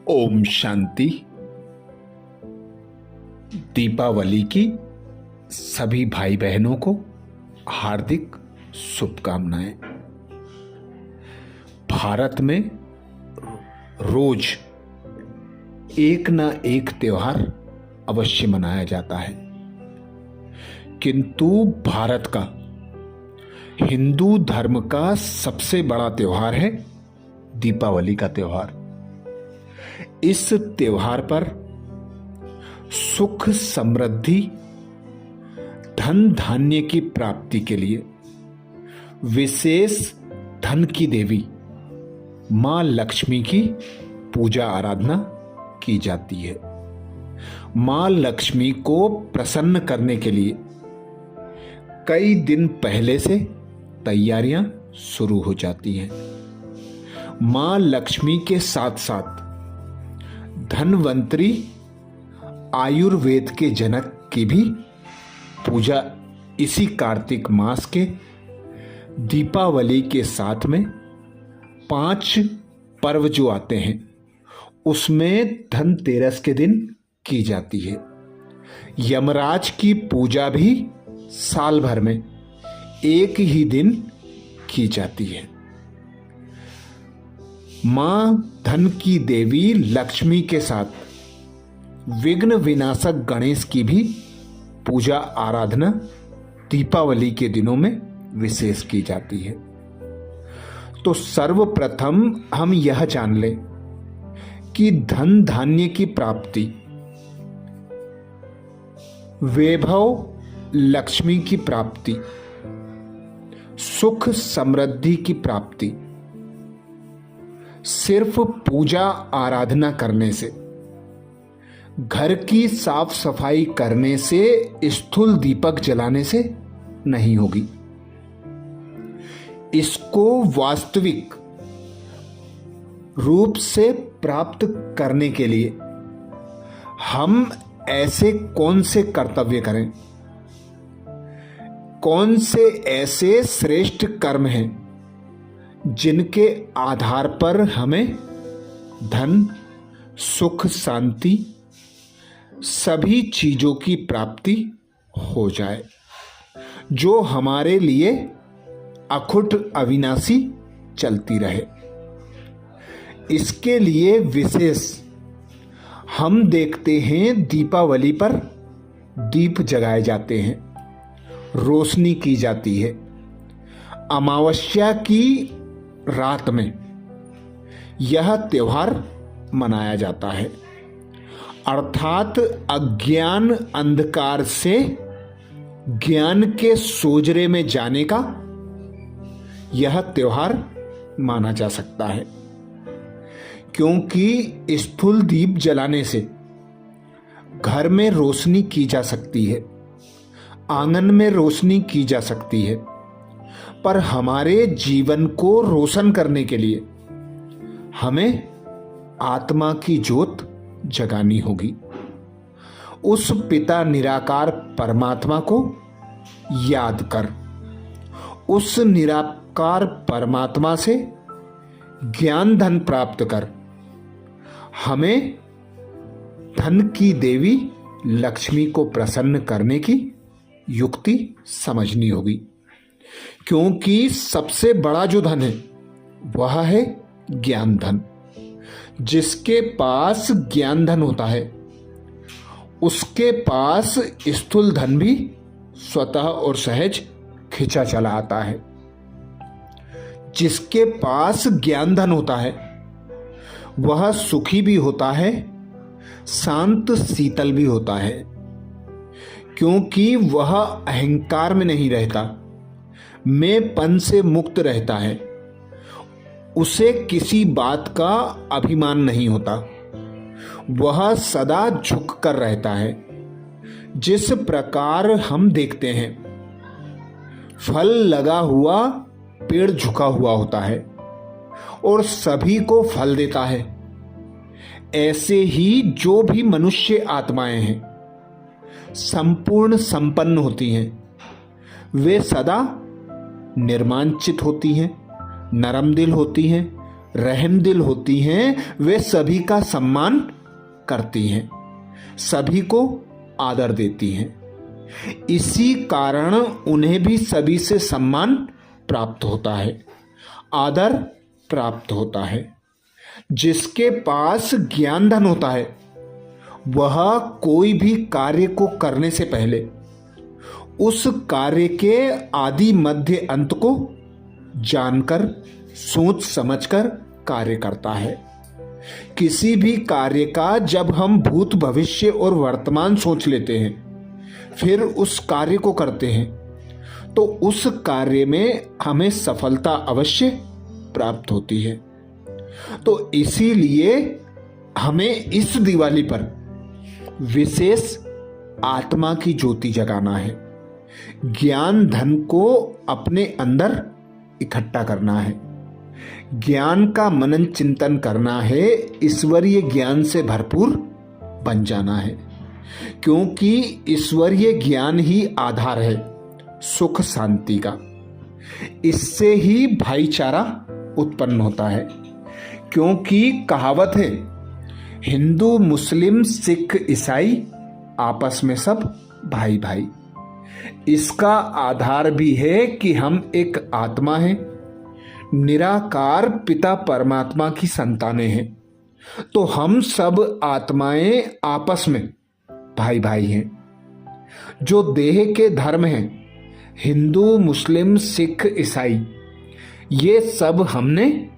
ओम शांति। दीपावली की सभी भाई बहनों को हार्दिक शुभकामनाएं। भारत में रोज एक ना एक त्योहार अवश्य मनाया जाता है, किंतु भारत का हिंदू धर्म का सबसे बड़ा त्योहार है दीपावली का त्योहार। इस त्योहार पर सुख समृद्धि धन धान्य की प्राप्ति के लिए विशेष धन की देवी मां लक्ष्मी की पूजा आराधना की जाती है। मां लक्ष्मी को प्रसन्न करने के लिए कई दिन पहले से तैयारियां शुरू हो जाती हैं। मां लक्ष्मी के साथ साथ धनवंतरी आयुर्वेद के जनक की भी पूजा इसी कार्तिक मास के दीपावली के साथ में 5 पर्व जो आते हैं उसमें धनतेरस के दिन की जाती है। यमराज की पूजा भी साल भर में एक ही दिन की जाती है। मां धन की देवी लक्ष्मी के साथ विघ्न विनाशक गणेश की भी पूजा आराधना दीपावली के दिनों में विशेष की जाती है। तो सर्वप्रथम हम यह जान लें कि धन धान्य की प्राप्ति, वैभव लक्ष्मी की प्राप्ति, सुख समृद्धि की प्राप्ति सिर्फ पूजा आराधना करने से, घर की साफ सफाई करने से, स्थूल दीपक जलाने से नहीं होगी। इसको वास्तविक रूप से प्राप्त करने के लिए हम ऐसे कौन से कर्तव्य करें, कौन से ऐसे श्रेष्ठ कर्म हैं जिनके आधार पर हमें धन, सुख, शांति सभी चीजों की प्राप्ति हो जाए, जो हमारे लिए अखुट अविनाशी चलती रहे। इसके लिए विशेष हम देखते हैं दीपावली पर दीप जगाए जाते हैं, रोशनी की जाती है। अमावस्या की रात में यह त्योहार मनाया जाता है, अर्थात अज्ञान अंधकार से ज्ञान के सोजरे में जाने का यह त्योहार माना जा सकता है। क्योंकि स्थूल दीप जलाने से घर में रोशनी की जा सकती है, आंगन में रोशनी की जा सकती है, पर हमारे जीवन को रोशन करने के लिए हमें आत्मा की ज्योत जगानी होगी। उस पिता निराकार परमात्मा को याद कर, उस निराकार परमात्मा से ज्ञान धन प्राप्त कर हमें धन की देवी लक्ष्मी को प्रसन्न करने की युक्ति समझनी होगी। क्योंकि सबसे बड़ा जो धन है वह है ज्ञान धन। जिसके पास ज्ञान धन होता है उसके पास स्थूल धन भी स्वतः और सहज खिंचा चला आता है। जिसके पास ज्ञान धन होता है वह सुखी भी होता है, शांत शीतल भी होता है, क्योंकि वह अहंकार में नहीं रहता, मैंपन से मुक्त रहता है। उसे किसी बात का अभिमान नहीं होता, वह सदा झुक कर रहता है। जिस प्रकार हम देखते हैं फल लगा हुआ पेड़ झुका हुआ होता है और सभी को फल देता है, ऐसे ही जो भी मनुष्य आत्माएं हैं संपूर्ण संपन्न होती हैं। वे सदा निर्मांचित होती हैं, नरम दिल होती हैं, रहमदिल होती हैं, वे सभी का सम्मान करती हैं, सभी को आदर देती हैं। इसी कारण उन्हें भी सभी से सम्मान प्राप्त होता है, आदर प्राप्त होता है। जिसके पास ज्ञान धन होता है वह कोई भी कार्य को करने से पहले उस कार्य के आदि मध्य अंत को जानकर सोच समझकर कार्य करता है। किसी भी कार्य का जब हम भूत भविष्य और वर्तमान सोच लेते हैं फिर उस कार्य को करते हैं तो उस कार्य में हमें सफलता अवश्य प्राप्त होती है। तो इसीलिए हमें इस दिवाली पर विशेष आत्मा की ज्योति जगाना है, ज्ञान धन को अपने अंदर इकट्ठा करना है, ज्ञान का मनन चिंतन करना है, ईश्वरीय ज्ञान से भरपूर बन जाना है। क्योंकि ईश्वरीय ज्ञान ही आधार है सुख शांति का। इससे ही भाईचारा उत्पन्न होता है। क्योंकि कहावत है, हिंदू मुस्लिम सिख ईसाई आपस में सब भाई भाई। इसका आधार भी है कि हम एक आत्मा हैं, निराकार पिता परमात्मा की संतानें हैं। तो हम सब आत्माएं आपस में भाई भाई हैं। जो देह के धर्म हैं, हिंदू मुस्लिम सिख ईसाई, ये सब हमने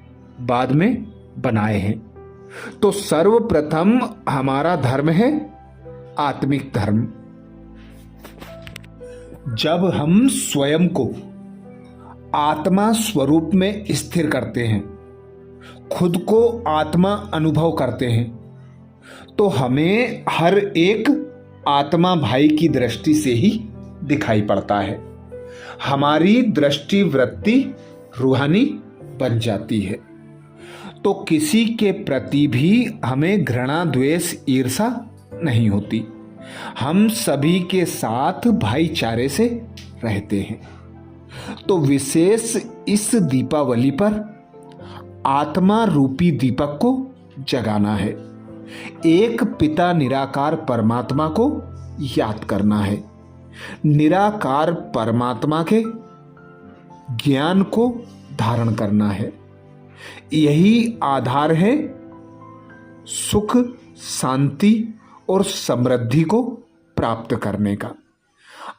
बाद में बनाए हैं। तो सर्वप्रथम हमारा धर्म है आत्मिक धर्म। जब हम स्वयं को आत्मा स्वरूप में स्थिर करते हैं, खुद को आत्मा अनुभव करते हैं, तो हमें हर एक आत्मा भाई की दृष्टि से ही दिखाई पड़ता है। हमारी दृष्टि वृत्ति रूहानी बन जाती है। तो किसी के प्रति भी हमें घृणा द्वेष ईर्षा नहीं होती। हम सभी के साथ भाईचारे से रहते हैं। तो विशेष इस दीपावली पर आत्मा रूपी दीपक को जगाना है, एक पिता निराकार परमात्मा को याद करना है, निराकार परमात्मा के ज्ञान को धारण करना है। यही आधार है सुख शांति और समृद्धि को प्राप्त करने का।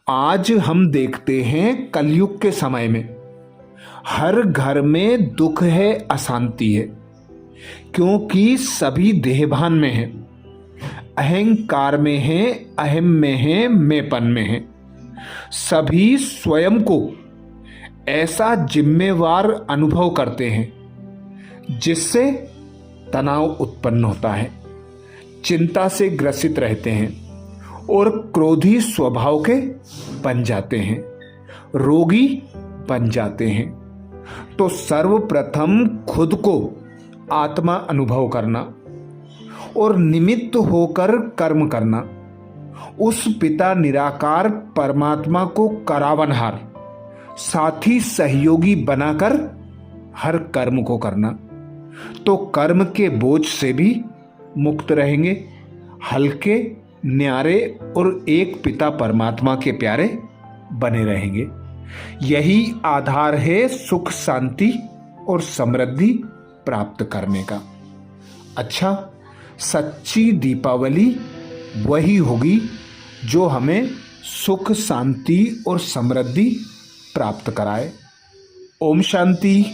आज हम देखते हैं कलयुग के समय में हर घर में दुख है, अशांति है। क्योंकि सभी देहभान में हैं, अहंकार में हैं, अहम में हैं, मैंपन में हैं। सभी स्वयं को ऐसा जिम्मेवार अनुभव करते हैं जिससे तनाव उत्पन्न होता है, चिंता से ग्रसित रहते हैं और क्रोधी स्वभाव के बन जाते हैं, रोगी बन जाते हैं। तो सर्वप्रथम खुद को आत्मा अनुभव करना और निमित्त होकर कर्म करना, उस पिता निराकार परमात्मा को करावनहार साथी सहयोगी बनाकर हर कर्म को करना। तो कर्म के बोझ से भी मुक्त रहेंगे, हल्के न्यारे और एक पिता परमात्मा के प्यारे बने रहेंगे। यही आधार है सुख शांति और समृद्धि प्राप्त करने का। अच्छा, सच्ची दीपावली वही होगी जो हमें सुख शांति और समृद्धि प्राप्त कराए। ओम शांति।